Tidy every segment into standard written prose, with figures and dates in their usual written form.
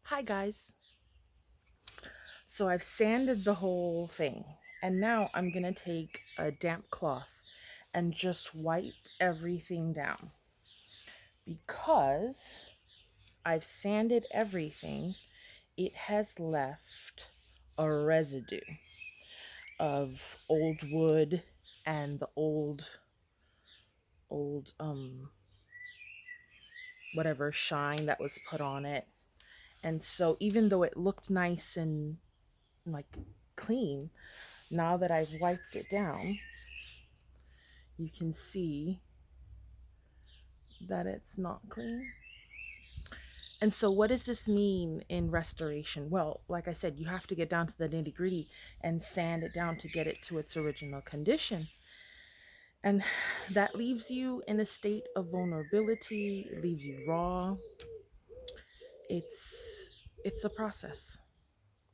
Hi guys. So I've sanded the whole thing and now I'm going to take a damp cloth and just wipe everything down because I've sanded everything. It has left a residue of old wood and the old whatever shine that was put on it. And so even though it looked nice and like clean, now that I've wiped it down, you can see that it's not clean. And so, what does this mean in restoration? Well, like I said, you have to get down to the nitty gritty and sand it down to get it to its original condition. And that leaves you in a state of vulnerability, it leaves you raw. It's a process.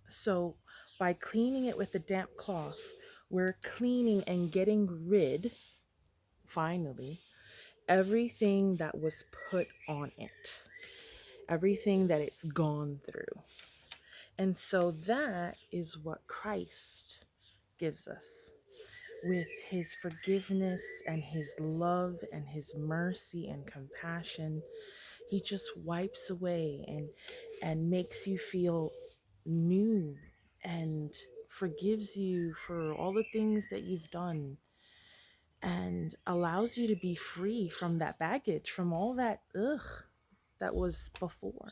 So, by cleaning it with a damp cloth, we're cleaning and getting rid, finally, everything that was put on it, everything that it's gone through. And so that is what Christ gives us with his forgiveness and his love and his mercy and compassion. He just wipes away and makes you feel new and forgives you for all the things that you've done and allows you to be free from that baggage, from all that that was before.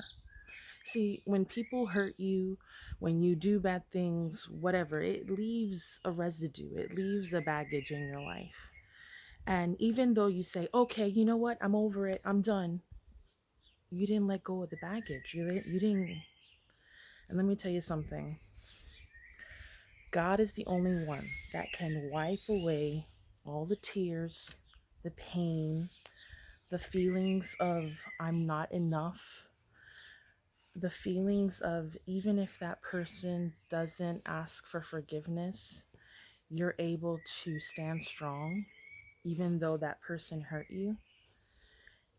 See, when people hurt you, when you do bad things, whatever, it leaves a residue, it leaves a baggage in your life. And even though you say, okay, you know what, I'm over it, I'm done, you didn't let go of the baggage. You didn't. And let me tell you something, God is the only one that can wipe away all the tears, the pain, the feelings of I'm not enough, the feelings of even if that person doesn't ask for forgiveness, you're able to stand strong, even though that person hurt you,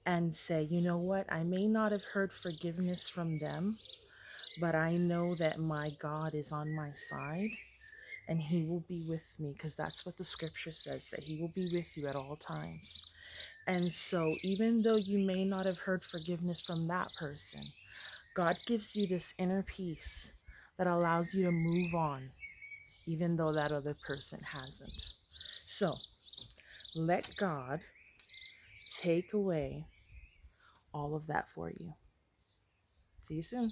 and say, you know what, I may not have heard forgiveness from them, but I know that my God is on my side and he will be with me because that's what the scripture says, that he will be with you at all times. And so, even though you may not have heard forgiveness from that person, God gives you this inner peace that allows you to move on, even though that other person hasn't. So, let God take away all of that for you. See you soon.